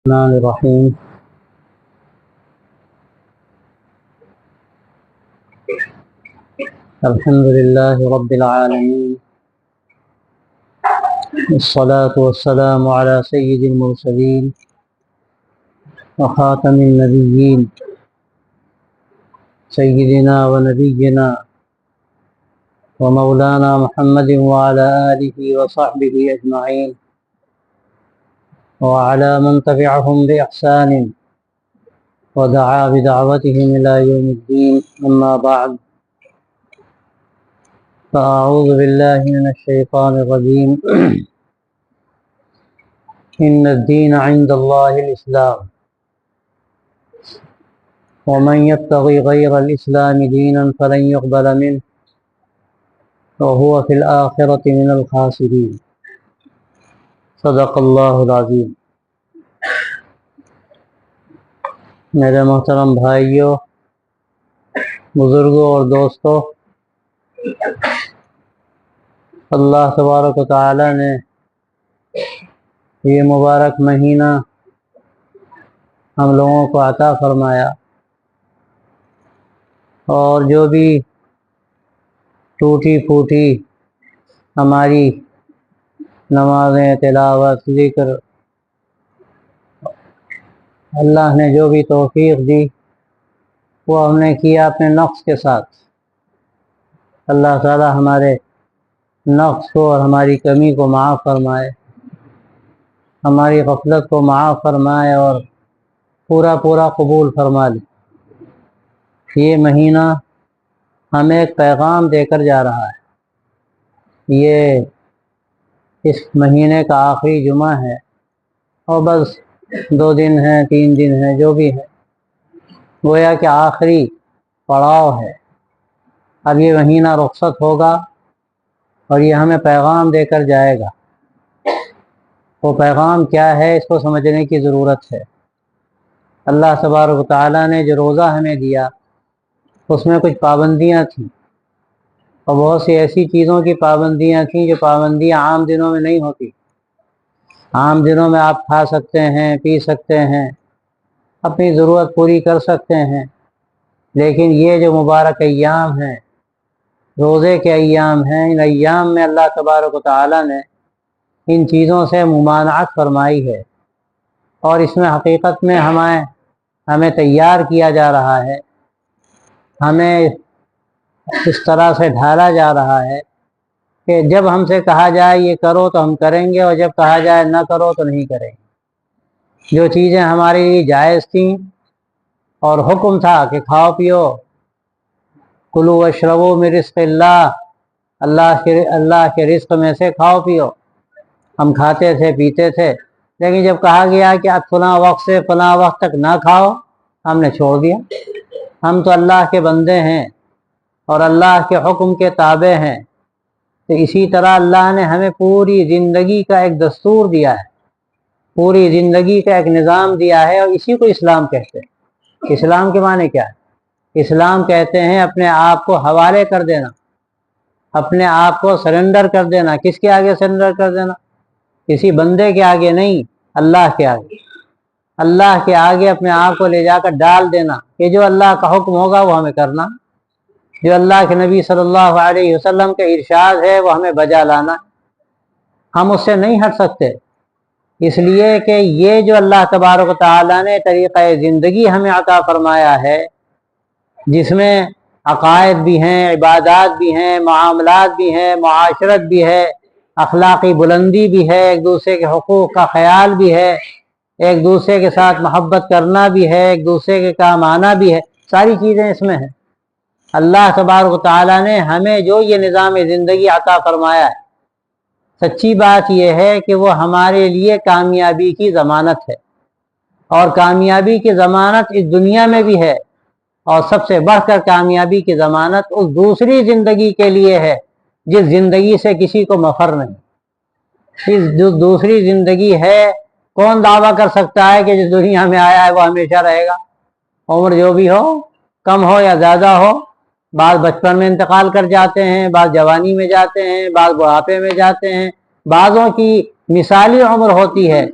الرحمن الرحيم. الحمد لله رب العالمين، والصلاة والسلام على سيد المرسلين وخاتم النبيين سيدنا ونبينا ومولانا محمد وعلى آله وصحبه أجمعين وعلى من تبعهم بإحسان ودعا بدعوتهم إلى يوم الدين. أما بعد، فأعوذ بالله من الشيطان الرجيم. إن الدين عند الله الإسلام ومن يبتغي غير الإسلام دينا فلن يقبل منه وهو في الآخرة من الخاسرين. صدق اللہ العظیم. میرے محترم بھائیوں، بزرگوں اور دوستوں، اللہ تبارک و تعالی نے یہ مبارک مہینہ ہم لوگوں کو عطا فرمایا، اور جو بھی ٹوٹی پھوٹی ہماری نمازیں، تلاوت، ذکر، اللہ نے جو بھی توفیق دی وہ ہم نے کیا اپنے نفس کے ساتھ. اللہ تعالی ہمارے نفس کو اور ہماری کمی کو معاف فرمائے، ہماری غفلت کو معاف فرمائے اور پورا قبول فرما لے. یہ مہینہ ہمیں ایک پیغام دے کر جا رہا ہے. یہ اس مہینے کا آخری جمعہ ہے، اور بس 2 دن ہیں، 3 دن ہیں، جو بھی ہے، گویا کہ آخری پڑاؤ ہے. اب یہ مہینہ رخصت ہوگا اور یہ ہمیں پیغام دے کر جائے گا. وہ پیغام کیا ہے، اس کو سمجھنے کی ضرورت ہے. اللہ تبارک و تعالیٰ نے جو روزہ ہمیں دیا اس میں کچھ پابندیاں تھیں، اور بہت سی ایسی چیزوں کی پابندیاں تھیں جو پابندیاں عام دنوں میں نہیں ہوتی. عام دنوں میں آپ کھا سکتے ہیں، پی سکتے ہیں، اپنی ضرورت پوری کر سکتے ہیں، لیکن یہ جو مبارک ایام ہیں، روزے کے ایام ہیں، ان ایام میں اللہ تبارک و تعالیٰ نے ان چیزوں سے ممانعت فرمائی ہے، اور اس میں حقیقت میں ہمیں تیار کیا جا رہا ہے، ہمیں اس طرح سے ڈھالا جا رہا ہے کہ جب ہم سے کہا جائے یہ کرو تو ہم کریں گے، اور جب کہا جائے نہ کرو تو نہیں کریں گے. جو چیزیں ہمارے لیے جائز تھیں اور حکم تھا کہ کھاؤ پیو، کلوا واشربوا من رزق اللہ کے رزق میں سے کھاؤ پیو، ہم کھاتے تھے، پیتے تھے. لیکن جب کہا گیا کہ اب فلاں وقت سے فلاں وقت تک نہ کھاؤ، ہم نے چھوڑ دیا. ہم تو اللہ کے بندے ہیں اور اللہ کے حکم کے تابع ہیں. تو اسی طرح اللہ نے ہمیں پوری زندگی کا ایک دستور دیا ہے، پوری زندگی کا ایک نظام دیا ہے، اور اسی کو اسلام کہتے ہیں. اسلام کے معنی کیا ہے؟ اسلام کہتے ہیں اپنے آپ کو حوالے کر دینا، اپنے آپ کو سرنڈر کر دینا. کس کے آگے سرنڈر کر دینا؟ کسی بندے کے آگے نہیں، اللہ کے آگے. اللہ کے آگے اپنے آپ کو لے جا کر ڈال دینا کہ جو اللہ کا حکم ہوگا وہ ہمیں کرنا، جو اللہ کے نبی صلی اللہ علیہ وسلم کا ارشاد ہے وہ ہمیں بجا لانا. ہم اس سے نہیں ہٹ سکتے، اس لیے کہ یہ جو اللہ تبارک و تعالیٰ نے طریقہ زندگی ہمیں عطا فرمایا ہے، جس میں عقائد بھی ہیں، عبادات بھی ہیں، معاملات بھی ہیں، معاشرت بھی ہے، اخلاقی بلندی بھی ہے، ایک دوسرے کے حقوق کا خیال بھی ہے، ایک دوسرے کے ساتھ محبت کرنا بھی ہے، ایک دوسرے کے کام آنا بھی ہے، ساری چیزیں اس میں ہیں. اللہ تبارک و تعالیٰ نے ہمیں جو یہ نظام زندگی عطا فرمایا ہے، سچی بات یہ ہے کہ وہ ہمارے لیے کامیابی کی ضمانت ہے، اور کامیابی کی ضمانت اس دنیا میں بھی ہے، اور سب سے بڑھ کر کامیابی کی ضمانت اس دوسری زندگی کے لیے ہے جس زندگی سے کسی کو مفر نہیں. جو دوسری زندگی ہے، کون دعویٰ کر سکتا ہے کہ جس دنیا میں آیا ہے وہ ہمیشہ رہے گا؟ عمر جو بھی ہو، کم ہو یا زیادہ ہو، بعض بچپن میں انتقال کر جاتے ہیں، بعض جوانی میں جاتے ہیں، بعض بڑھاپے میں جاتے ہیں، بعضوں کی مثالی عمر ہوتی ہے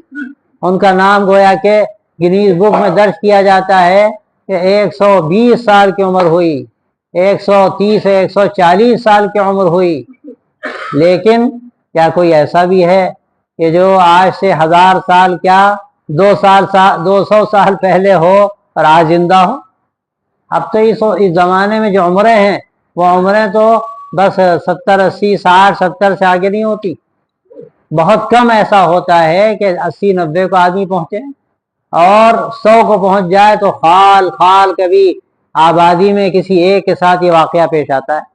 ان کا نام گویا کہ گنیز بک میں درج کیا جاتا ہے کہ 120 سال کی عمر ہوئی، 130 140 سال کی عمر ہوئی۔ لیکن کیا کوئی ایسا بھی ہے کہ جو آج سے 1000 سال کیا 200 سال پہلے ہو اور آج زندہ ہو؟ اب تو اس زمانے میں جو عمریں ہیں وہ عمریں تو بس 70 80 60 70 سے آگے نہیں ہوتی۔ بہت کم ایسا ہوتا ہے کہ 80 90 کو آدمی پہنچے، اور 100 کو پہنچ جائے تو خال کبھی آبادی میں کسی ایک کے ساتھ یہ واقعہ پیش آتا ہے۔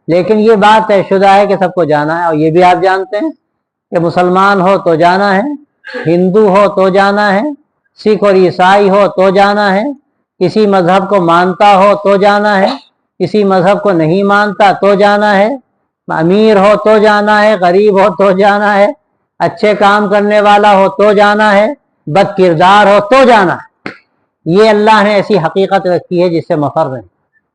لیکن یہ بات طے شدہ ہے کہ سب کو جانا ہے، اور یہ بھی آپ جانتے ہیں کہ مسلمان ہو تو جانا ہے، ہندو ہو تو جانا ہے، سکھ اور عیسائی ہو تو جانا ہے، کسی مذہب کو مانتا ہو تو جانا ہے، کسی مذہب کو نہیں مانتا تو جانا ہے، امیر ہو تو جانا ہے، غریب ہو تو جانا ہے، اچھے کام کرنے والا ہو تو جانا ہے، بد کردار ہو تو جانا ہے۔ یہ اللہ نے ایسی حقیقت رکھی ہے جس سے مفر نہیں۔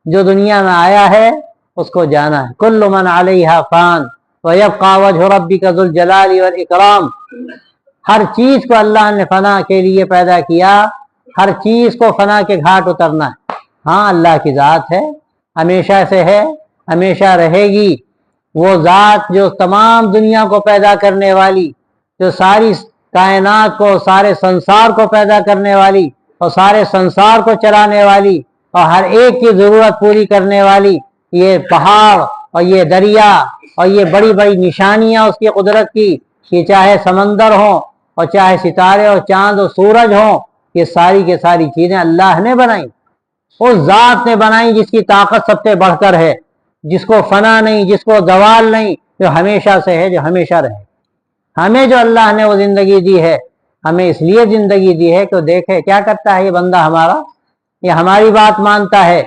جو دنیا میں آیا ہے اس کو جانا ہے۔ کل من علیہا فان ویبقی وجہ ربک ذو الجلال والاکرام۔ ہر چیز کو اللہ نے فنا کے لیے پیدا کیا، ہر چیز کو فنا کے گھاٹ اترنا ہے۔ ہاں اللہ کی ذات ہے، ہمیشہ سے ہے، ہمیشہ رہے گی۔ وہ ذات جو تمام دنیا کو پیدا کرنے والی، جو ساری کائنات کو، سارے سنسار کو پیدا کرنے والی اور سارے سنسار کو چلانے والی اور ہر ایک کی ضرورت پوری کرنے والی، یہ پہاڑ اور یہ دریا اور یہ بڑی بڑی نشانیاں اس کی قدرت کی، یہ چاہے سمندر ہوں اور چاہے ستارے اور چاند اور سورج ہوں، یہ ساری کے ساری چیزیں اللہ نے بنائی، اس ذات نے بنائی جس کی طاقت سب سے بڑھ کر ہے، جس کو فنا نہیں، جس کو زوال نہیں، جو ہمیشہ سے ہے، جو ہمیشہ رہے۔ ہمیں جو اللہ نے وہ زندگی دی ہے، ہمیں اس لیے زندگی دی ہے کہ دیکھے کیا کرتا ہے یہ بندہ ہمارا، یہ ہماری بات مانتا ہے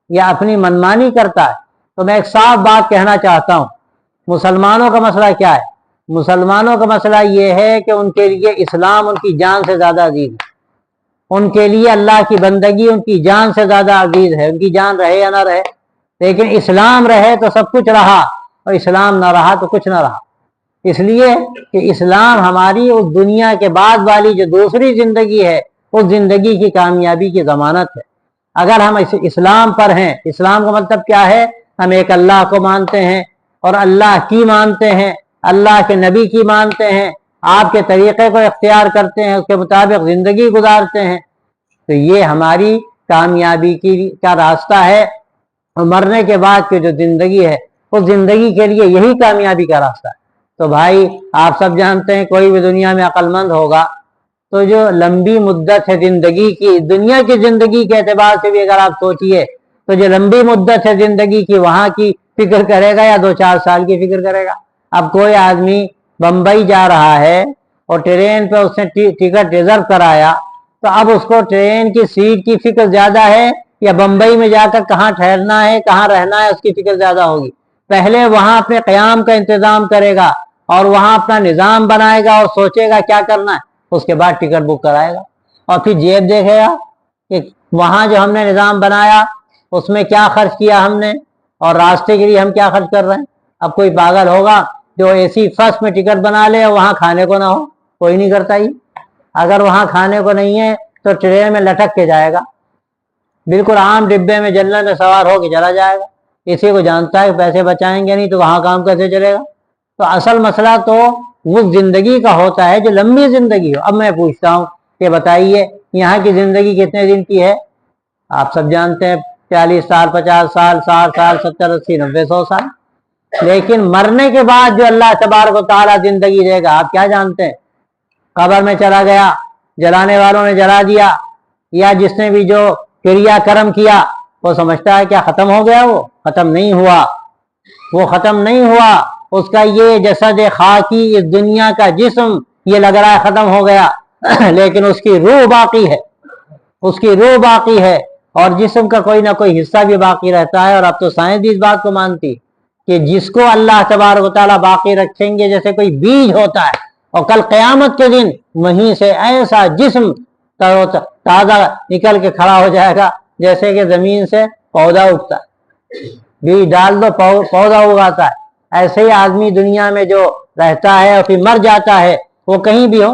یا اپنی منمانی کرتا ہے۔ تو میں ایک صاف بات کہنا چاہتا ہوں، مسلمانوں کا مسئلہ کیا ہے؟ مسلمانوں کا مسئلہ یہ ہے کہ ان کے لیے اسلام ان کی جان سے زیادہ عزیز ہے، ان کے لیے اللہ کی بندگی ان کی جان سے زیادہ عزیز ہے، ان کی جان رہے یا نہ رہے۔ لیکن اسلام رہے تو سب کچھ رہا، اور اسلام نہ رہا تو کچھ نہ رہا۔ اس لیے کہ اسلام ہماری اس دنیا کے بعد والی جو دوسری زندگی ہے، اس زندگی کی کامیابی کی ضمانت ہے۔ اگر ہم اسلام پر ہیں، اسلام کا مطلب کیا ہے؟ ہم ایک اللہ کو مانتے ہیں اور اللہ کی مانتے ہیں، اللہ کے نبی کی مانتے ہیں، آپ کے طریقے کو اختیار کرتے ہیں، اس کے مطابق زندگی گزارتے ہیں، تو یہ ہماری کامیابی کا راستہ ہے۔ اور مرنے کے بعد کی جو زندگی ہے، اس زندگی کے لیے یہی کامیابی کا راستہ ہے۔ تو بھائی آپ سب جانتے ہیں، کوئی بھی دنیا میں عقل مند ہوگا تو جو لمبی مدت ہے زندگی کی، دنیا کی زندگی کے اعتبار سے بھی اگر آپ سوچئے تو جو لمبی مدت ہے زندگی کی، وہاں کی فکر کرے گا یا 2-4 سال کی فکر کرے گا؟ اب کوئی آدمی بمبئی جا رہا ہے اور ٹرین پہ اس نے ٹکٹ ریزرو کرایا، تو اب اس کو ٹرین کی سیٹ کی فکر زیادہ ہے یا بمبئی میں جا کر کہاں ٹھہرنا ہے، کہاں رہنا ہے، اس کی فکر زیادہ ہوگی؟ پہلے وہاں اپنے قیام کا انتظام کرے گا اور وہاں اپنا نظام بنائے گا اور سوچے گا کیا کرنا ہے، اس کے بعد ٹکٹ بک کرائے گا، اور پھر جیب دیکھے گا کہ وہاں جو ہم نے نظام بنایا اس میں کیا خرچ کیا ہم نے، اور راستے کے لیے ہم کیا خرچ کر رہے ہیں۔ اب کوئی پاگل ہوگا جو اسی فرسٹ میں ٹکٹ بنا لے اور وہاں کھانے کو نہ ہو؟ کوئی نہیں کرتا ہی۔ اگر وہاں کھانے کو نہیں ہے تو ٹرین میں لٹک کے جائے گا، بالکل عام ڈبے میں جنرل میں سوار ہو کے چلا جائے گا، اسی کو جانتا ہے کہ پیسے بچائیں گے نہیں تو وہاں کام کیسے چلے گا۔ تو اصل مسئلہ تو وہ زندگی کا ہوتا ہے جو لمبی زندگی ہو۔ اب میں پوچھتا ہوں کہ بتائیے یہاں کی زندگی کتنے دن کی ہے؟ آپ سب جانتے ہیں 40 سال 50 سال 60 سال 70 80 90 100 سال۔ لیکن مرنے کے بعد جو اللہ تبارک و تعالیٰ زندگی دے گا، آپ کیا جانتے ہیں؟ قبر میں چلا گیا، جلانے والوں نے جلا دیا، یا جس نے بھی جو کریا کرم کیا وہ سمجھتا ہے کیا ختم ہو گیا؟ وہ ختم نہیں ہوا، وہ ختم نہیں ہوا۔ اس کا یہ جسد خاکی، اس دنیا کا جسم یہ لگ رہا ہے ختم ہو گیا، لیکن اس کی روح باقی ہے، اس کی روح باقی ہے، اور جسم کا کوئی نہ کوئی حصہ بھی باقی رہتا ہے۔ اور اب تو سائنس بھی اس بات کو مانتی کہ جس کو اللہ تبارک و تعالیٰ باقی رکھیں گے، جیسے کوئی بیج ہوتا ہے اور کل قیامت کے دن وہیں سے ایسا جسم تازہ نکل کے کھڑا ہو جائے گا جیسے کہ زمین سے پودا اگتا ہے، بیج ڈال دو پودا اگاتا ہے۔ ایسے ہی آدمی دنیا میں جو رہتا ہے اور پھر مر جاتا ہے، وہ کہیں بھی ہو،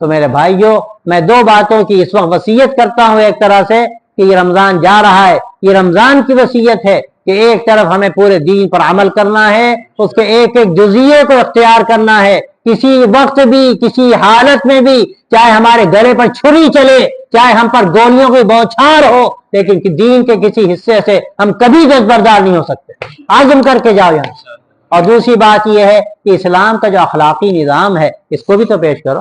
تو میرے بھائیوں میں دو باتوں کی اس وقت وصیت کرتا ہوں ایک طرح سے کہ یہ رمضان جا رہا ہے، یہ رمضان کی وصیت ہے کہ ایک طرف ہمیں پورے دین پر عمل کرنا ہے، اس کے ایک ایک جزیے کو اختیار کرنا ہے، کسی وقت بھی کسی حالت میں بھی، چاہے ہمارے گلے پر چھری چلے، چاہے ہم پر گولیوں کی بوچھار ہو، لیکن دین کے کسی حصے سے ہم کبھی دستبردار نہیں ہو سکتے۔ عزم کر کے جاؤ یہاں سے۔ اور دوسری بات یہ ہے کہ اسلام کا جو اخلاقی نظام ہے اس کو بھی تو پیش کرو۔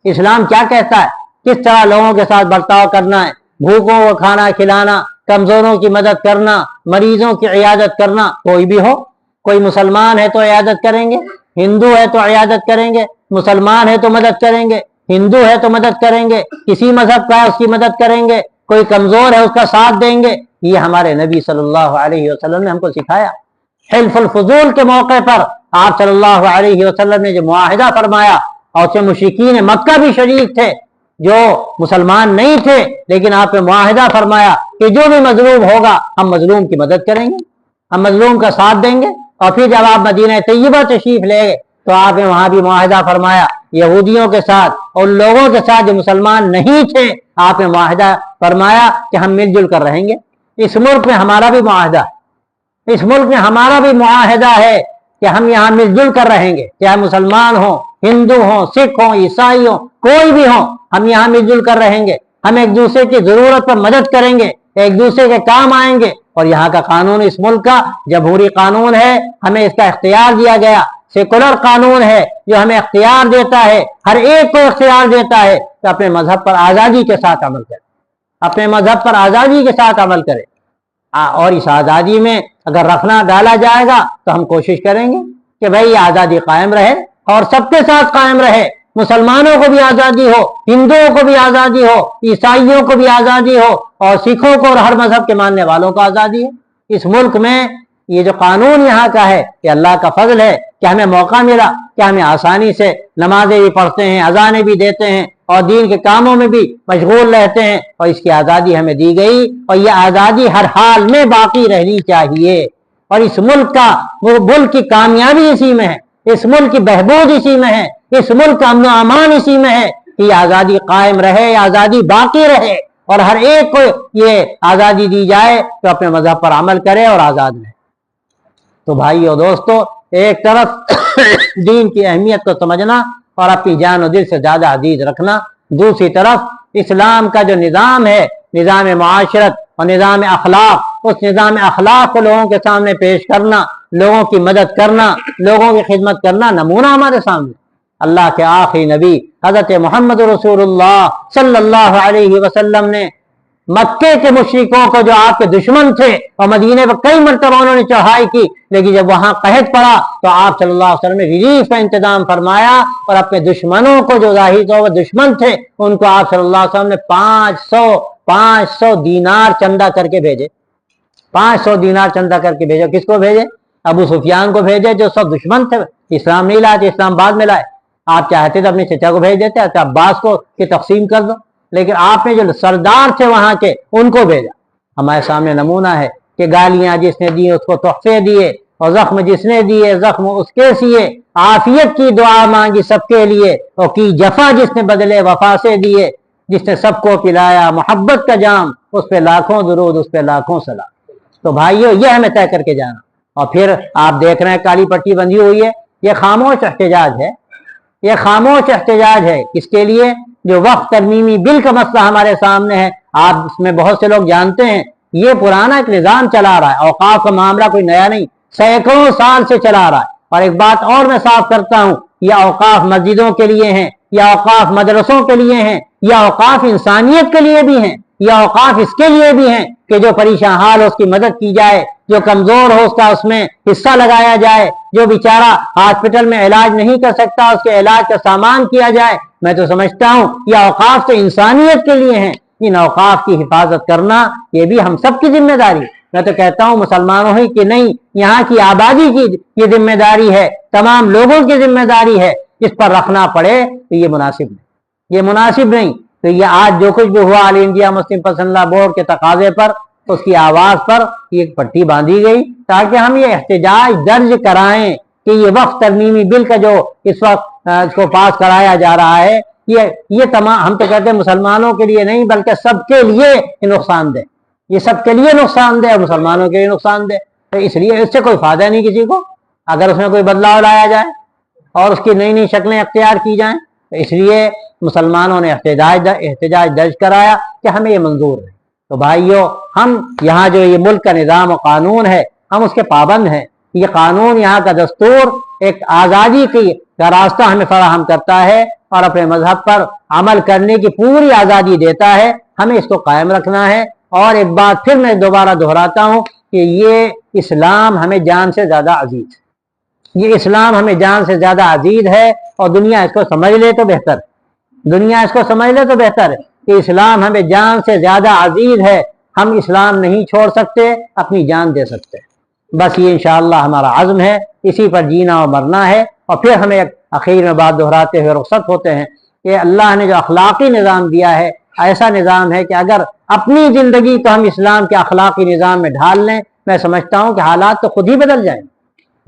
اسلام کیا کہتا ہے، کس طرح لوگوں کے ساتھ برتاؤ کرنا ہے، بھوکوں کو کھانا کھلانا، کمزوروں کی مدد کرنا، مریضوں کی عیادت کرنا، کوئی بھی ہو، کوئی مسلمان ہے تو عیادت کریں گے، ہندو ہے تو عیادت کریں گے، مسلمان ہے تو مدد کریں گے، ہندو ہے تو مدد کریں گے، کسی مذہب کا ہے اس کی مدد کریں گے، کوئی کمزور ہے اس کا ساتھ دیں گے۔ یہ ہمارے نبی صلی اللہ علیہ وسلم نے ہم کو سکھایا۔ حلف الفضول کے موقع پر آپ صلی اللہ علیہ وسلم نے جو معاہدہ فرمایا، اور اس میں مشرکین مکہ بھی شریک تھے جو مسلمان نہیں تھے، لیکن آپ نے معاہدہ فرمایا کہ جو بھی مظلوم ہوگا ہم مظلوم کی مدد کریں گے، ہم مظلوم کا ساتھ دیں گے۔ اور پھر جب آپ مدینہ طیبہ تشریف لے گئے تو آپ نے وہاں بھی معاہدہ فرمایا یہودیوں کے ساتھ اور لوگوں کے ساتھ جو مسلمان نہیں تھے، آپ نے معاہدہ فرمایا کہ ہم مل جل کر رہیں گے۔ اس ملک میں ہمارا بھی معاہدہ ہے، اس ملک میں ہمارا بھی معاہدہ ہے کہ ہم یہاں مل جل کر رہیں گے، چاہے مسلمان ہوں، ہندو ہوں، سکھ ہوں، عیسائی ہوں، کوئی بھی ہوں، ہم یہاں مل جل کر رہیں گے، ہم ایک دوسرے کی ضرورت پر مدد کریں گے، ایک دوسرے کے کام آئیں گے۔ اور یہاں کا قانون، اس ملک کا جمہوری قانون ہے، ہمیں اس کا اختیار دیا گیا، سیکولر قانون ہے جو ہمیں اختیار دیتا ہے، ہر ایک کو اختیار دیتا ہے کہ اپنے مذہب پر آزادی کے ساتھ عمل کرے، اپنے مذہب پر آزادی کے ساتھ عمل کرے۔ اور اس آزادی میں اگر رکھنا ڈالا جائے گا تو ہم کوشش کریں گے کہ بھائی یہ آزادی قائم رہے اور سب کے ساتھ قائم رہے، مسلمانوں کو بھی آزادی ہو، ہندوؤں کو بھی آزادی ہو، عیسائیوں کو بھی آزادی ہو، اور سکھوں کو اور ہر مذہب کے ماننے والوں کو آزادی ہے۔ اس ملک میں یہ جو قانون یہاں کا ہے یہ اللہ کا فضل ہے کہ ہمیں موقع ملا کہ ہمیں آسانی سے نمازیں بھی پڑھتے ہیں، اذانیں بھی دیتے ہیں اور دین کے کاموں میں بھی مشغول رہتے ہیں، اور اس کی آزادی ہمیں دی گئی، اور یہ آزادی ہر حال میں باقی رہنی چاہیے۔ اور اس ملک کا وہ ملک کی کامیابی اسی میں ہے، اس ملک کی بہبود اسی میں ہے، اس ملک کا امن و امان اسی میں ہے کہ یہ آزادی قائم رہے، یہ آزادی باقی رہے، اور ہر ایک کو یہ آزادی دی جائے تو اپنے مذہب پر عمل کرے اور آزاد رہے۔ تو بھائیو دوستو، ایک طرف دین کی اہمیت کو سمجھنا اور اپنی جان و دل سے زیادہ عزیز رکھنا، دوسری طرف اسلام کا جو نظام ہے، نظام معاشرت اور نظام اخلاق، اس نظام اخلاق کو لوگوں کے سامنے پیش کرنا، لوگوں کی مدد کرنا، لوگوں کی خدمت کرنا، نمونہ ہمارے سامنے۔ اللہ کے آخری نبی حضرت محمد رسول اللہ صلی اللہ علیہ وسلم نے مکے کے مشرکوں کو جو آپ کے دشمن تھے اور مدینے پر کئی مرتبہ انہوں نے چڑھائی کی، لیکن جب وہاں قحط پڑا تو آپ صلی اللہ علیہ وسلم نے ریلیف کا انتظام فرمایا اور اپنے دشمنوں کو جو ظاہری طور پر دشمن تھے ان کو آپ صلی اللہ علیہ وسلم نے 500 دینار چندہ کر کے بھیجے، 500 دینار چندہ کر کے بھیجے۔ کس کو بھیجے؟ ابو سفیان کو بھیجے جو سب دشمن تھے، اسلام نہیں لائے، اسلام بعد میں لائے۔ آپ چاہتے تو اپنے چچا کو بھیج دیتے، اچھا عباس کو کہ تقسیم کر دو، لیکن آپ نے جو سردار تھے وہاں کے ان کو بھیجا۔ ہمارے سامنے نمونہ ہے کہ گالیاں جس نے دی اس کو تحفے دیے، اور زخم جس نے دیے زخم اس کے سیے، عافیت کی دعا مانگی سب کے لیے، اور کی جفا جس نے بدلے وفا سے دیے، جس نے سب کو پلایا محبت کا جام، اس پہ لاکھوں درود، اس پہ لاکھوں سلام۔ تو بھائیو یہ ہمیں طے کر کے جانا۔ اور پھر آپ دیکھ رہے ہیں کالی پٹی بندھی ہوئی ہے، یہ خاموش احتجاج ہے، یہ خاموش احتجاج ہے۔ کس کے لیے؟ جو وقت ترمیمی بل کا مسئلہ ہمارے سامنے ہے، آپ اس میں بہت سے لوگ جانتے ہیں یہ پرانا ایک نظام چلا رہا ہے، اوقاف کا معاملہ کوئی نیا نہیں، سینکڑوں سال سے چلا رہا ہے۔ اور ایک بات اور میں صاف کرتا ہوں، یہ اوقاف مسجدوں کے لیے ہیں، یا اوقاف مدرسوں کے لیے ہیں، یا اوقاف انسانیت کے لیے بھی ہیں، یا اوقاف اس کے لیے بھی ہیں کہ جو پریشان حال ہو اس کی مدد کی جائے، جو کمزور ہو اس کا اس میں حصہ لگایا جائے، جو بیچارہ ہاسپٹل میں علاج نہیں کر سکتا اس کے علاج کا سامان کیا جائے۔ میں تو سمجھتا ہوں یہ اوقاف تو انسانیت کے لیے ہیں، ان اوقاف کی حفاظت کرنا یہ بھی ہم سب کی ذمہ داری ہے۔ میں تو کہتا ہوں مسلمانوں ہی کہ نہیں، یہاں کی آبادی کی یہ ذمہ داری ہے، تمام لوگوں کی ذمہ داری ہے، اس پر رکھنا پڑے تو یہ مناسب نہیں، یہ مناسب نہیں۔ تو یہ آج جو کچھ بھی ہوا آل انڈیا مسلم پسند لا بورڈ کے تقاضے پر، اس کی آواز پر یہ پٹی باندھی گئی تاکہ ہم یہ احتجاج درج کرائیں کہ یہ وقت ترمیمی بل کا جو اس وقت اس کو پاس کرایا جا رہا ہے یہ تمام ہم تو کہتے ہیں مسلمانوں کے لیے نہیں بلکہ سب کے لیے نقصان دہ، یہ سب کے لیے نقصان دہ اور مسلمانوں کے لیے نقصان دہ، تو اس لیے اس سے کوئی فائدہ نہیں کسی کو اگر اس میں کوئی بدلاؤ لایا جائے اور اس کی نئی نئی شکلیں اختیار کی جائیں، تو اس لیے مسلمانوں نے احتجاج درج کرایا کہ ہمیں یہ منظور ہے۔ تو بھائیوں، ہم یہاں جو یہ ملک کا نظام و قانون ہے ہم اس کے پابند ہیں، یہ قانون یہاں کا دستور ایک آزادی کا راستہ ہمیں فراہم کرتا ہے اور اپنے مذہب پر عمل کرنے کی پوری آزادی دیتا ہے، ہمیں اس کو قائم رکھنا ہے۔ اور ایک بات پھر میں دوبارہ دہراتا ہوں کہ یہ اسلام ہمیں جان سے زیادہ عزیز ہے، یہ اسلام ہمیں جان سے زیادہ عزیز ہے، اور دنیا اس کو سمجھ لے تو بہتر ہے، دنیا اس کو سمجھ لے تو بہتر ہے کہ اسلام ہمیں جان سے زیادہ عزیز ہے، ہم اسلام نہیں چھوڑ سکتے، اپنی جان دے سکتے، بس یہ انشاءاللہ ہمارا عزم ہے، اسی پر جینا اور مرنا ہے۔ اور پھر ہمیں ایک اخیر میں بات دہراتے ہوئے رخصت ہوتے ہیں کہ اللہ نے جو اخلاقی نظام دیا ہے ایسا نظام ہے کہ اگر اپنی زندگی تو ہم اسلام کے اخلاقی نظام میں ڈھال لیں، میں سمجھتا ہوں کہ حالات تو خود ہی بدل جائیں گے،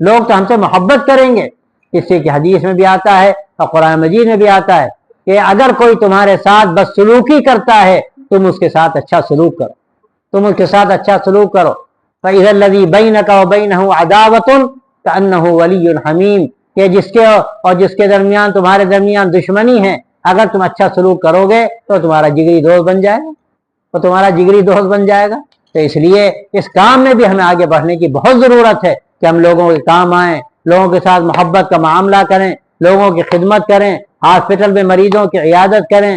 لوگ تو ہم سے محبت کریں گے۔ اس سے کہ حدیث میں بھی آتا ہے اور قرآن مجید میں بھی آتا ہے کہ اگر کوئی تمہارے ساتھ بدسلوکی کرتا ہے تم اس کے ساتھ اچھا سلوک کرو، تم اس کے ساتھ اچھا سلوک کرو۔ فَإِذَا الَّذِي بَيْنَكَ وَبَيْنَهُ عَدَاوَةٌ كَأَنَّهُ وَلِيٌّ حَمِيمٌ، کہ جس کے درمیان تمہارے درمیان دشمنی ہے، اگر تم اچھا سلوک کرو گے تو تمہارا جگری دوست بن جائے گا، تو تمہارا جگری دوست بن جائے گا۔ تو اس لیے اس کام میں بھی ہمیں آگے بڑھنے کی بہت ضرورت ہے کہ ہم لوگوں کے کام آئیں، لوگوں کے ساتھ محبت کا معاملہ کریں، لوگوں کی خدمت کریں، ہاسپٹل میں مریضوں کی عیادت کریں،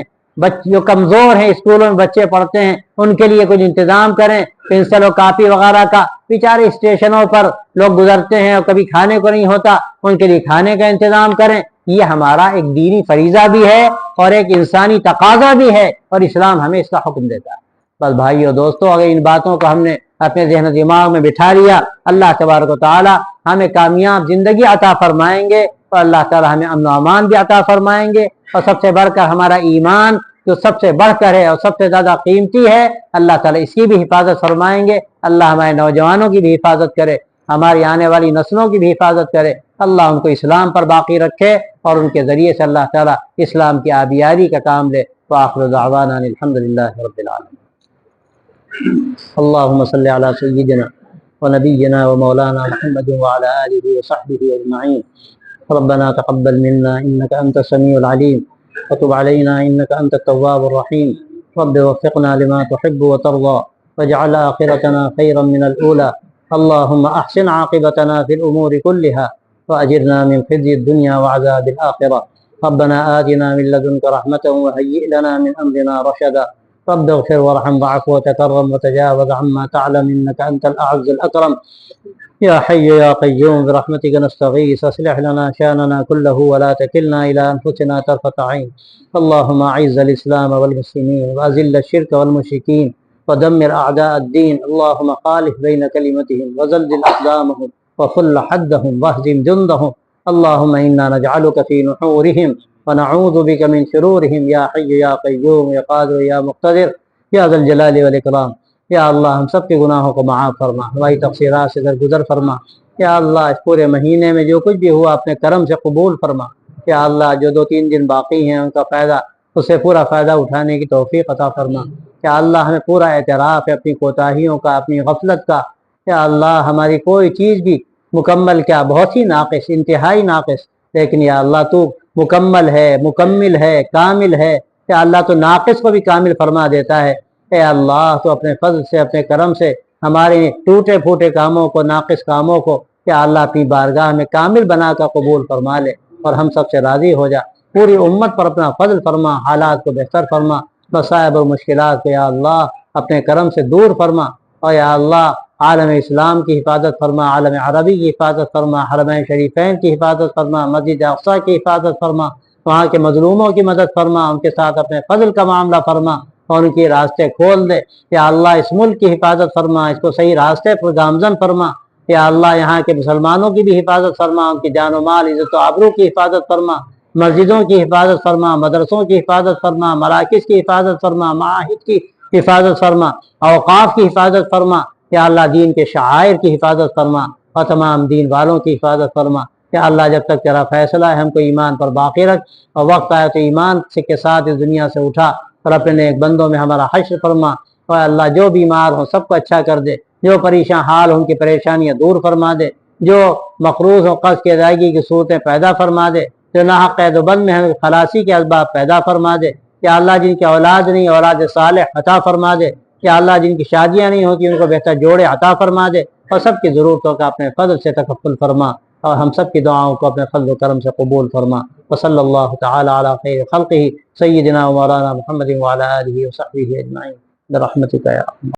جو کمزور ہیں اسکولوں میں بچے پڑھتے ہیں ان کے لیے کچھ انتظام کریں، پنسل و کاپی وغیرہ کا، بیچارے اسٹیشنوں پر لوگ گزرتے ہیں اور کبھی کھانے کو نہیں ہوتا، ان کے لیے کھانے کا انتظام کریں۔ یہ ہمارا ایک دینی فریضہ بھی ہے اور ایک انسانی تقاضا بھی ہے، اور اسلام ہمیں اس کا حکم دیتا ہے۔ بس بھائیو دوستو، اگر ان باتوں کو ہم نے اپنے ذہن و دماغ میں بٹھا لیا، اللہ تبارک و تعالی ہمیں کامیاب زندگی عطا فرمائیں گے، اور اللہ تعالی ہمیں امن و امان بھی عطا فرمائیں گے، اور سب سے بڑھ کر ہمارا ایمان جو سب سے بڑھ کر ہے اور سب سے زیادہ قیمتی ہے، اللہ تعالی اس کی بھی حفاظت فرمائیں گے۔ اللہ ہمارے نوجوانوں کی بھی حفاظت کرے، ہماری آنے والی نسلوں کی بھی حفاظت کرے، اللہ ان کو اسلام پر باقی رکھے، اور ان کے ذریعے سے اللہ تعالی اسلام کی آبیاری کا کام لے۔ وآخر دعوانا الحمدللہ رب العالمین۔ اللهم صل على سيدنا ونبينا ومولانا محمد وعلى آله وصحبه أجمعين۔ ربنا تقبل منا إنك أنت السميع العليم وتب علينا إنك أنت التواب الرحيم۔ رب وفقنا لما تحب وترضى واجعل آخرتنا خيرا من الأولى۔ اللهم أحسن عاقبتنا في الأمور كلها وأجرنا من خزي الدنيا وعذاب الآخرة۔ ربنا آتنا من لدنك رحمة وهيئ لنا من أمرنا رشدا۔ رب اغفر وارحم واعف وتكرم وتجاوز عما تعلم إنك أنت الأعز الأكرم۔ يا حي يا قيوم برحمتك نستغيث، اصلح لنا شأننا كله ولا تكلنا إلى أنفسنا طرفة عين۔ اللهم أعز الإسلام والمسلمين وأذل الشرك والمشركين ودمر أعداء الدين۔ اللهم خالف بين كلمتهم وزلزل أقدامهم وفل حدهم واهزم جندهم۔ اللهم إنا نجعلك في نحورهم ونعوذ بك من شرورهم۔ يا حي يا قيوم يا قادر يا مقتدر یا ذا الجلال والاکرام۔ یا اللہ ہم سب کے گناہوں کو معاف فرما، ہماری تقصیرات سے درگزر فرما۔ یا اللہ اس پورے مہینے میں جو کچھ بھی ہوا اپنے کرم سے قبول فرما۔ یا اللہ جو 2-3 دن باقی ہیں ان کا فائدہ، اس سے پورا فائدہ اٹھانے کی توفیق عطا فرما۔ یا اللہ ہمیں پورا اعتراف ہے اپنی کوتاہیوں کا، اپنی غفلت کا۔ یا اللہ ہماری کوئی چیز بھی مکمل کیا بہت ہی ناقص، انتہائی ناقص، لیکن یا اللہ تو مکمل ہے، مکمل ہے، کامل ہے۔ یا اللہ تو ناقص کو بھی کامل فرما دیتا ہے۔ اے اللہ تو اپنے فضل سے، اپنے کرم سے ہمارے ٹوٹے پھوٹے کاموں کو، ناقص کاموں کو یا اللہ اپنی بارگاہ میں کامل بنا کر قبول فرما لے، اور ہم سب سے راضی ہو جا۔ پوری امت پر اپنا فضل فرما، حالات کو بہتر فرما، مصائب اور مشکلات کو یا اللہ اپنے کرم سے دور فرما، اور یا اللہ عالم اسلام کی حفاظت فرما، عالم عربی کی حفاظت فرما، حرمین شریفین کی حفاظت فرما، مسجد اقصی کی حفاظت فرما، وہاں کے مظلوموں کی مدد فرما، ان کے ساتھ اپنے فضل کا معاملہ فرما اور ان کے راستے کھول دے۔ یا اللہ اس ملک کی حفاظت فرما، اس کو صحیح راستے پر گامزن فرما۔ یا اللہ یہاں کے مسلمانوں کی بھی حفاظت فرما، ان کی جان و مال، عزت و آبرو کی حفاظت فرما، مسجدوں کی حفاظت فرما، مدرسوں کی حفاظت فرما، مراکز کی حفاظت فرما، معاہد کی حفاظت فرما، اوقاف کی حفاظت فرما۔ یا اللہ دین کے شعائر کی حفاظت فرما اور تمام دین والوں کی حفاظت فرما۔ کہ اللہ جب تک تیرا فیصلہ ہے ہم کو ایمان پر باقی رکھ، اور وقت آئے تو ایمان کے ساتھ اس دنیا سے اٹھا، اور اپنے نیک بندوں میں ہمارا حشر فرما۔ اور اللہ جو بیمار ہوں سب کو اچھا کر دے، جو پریشان حال ان کی پریشانیاں دور فرما دے، جو مقروض و قرض کی ادائیگی کی صورتیں پیدا فرما دے، جو ناحق قید و بند میں ہمیں خلاصی کے اسباب پیدا فرما دے، کہ اللہ جن کی اولاد نہیں اولاد صالح عطا فرما دے، کہ اللہ جن کی شادیاں نہیں ہوتی ان کو بہتر جوڑے عطا فرما دے، اور سب کی ضرورتوں کا اپنے فضل سے تکفل فرما، اور ہم سب کی دعاؤں کو اپنے فضل و کرم سے قبول فرما۔ وصلی اللہ تعالی علی خیر خلقہ سیدنا و مولانا محمد وعلی آلہ وصحبہ اجمعین برحمتک یا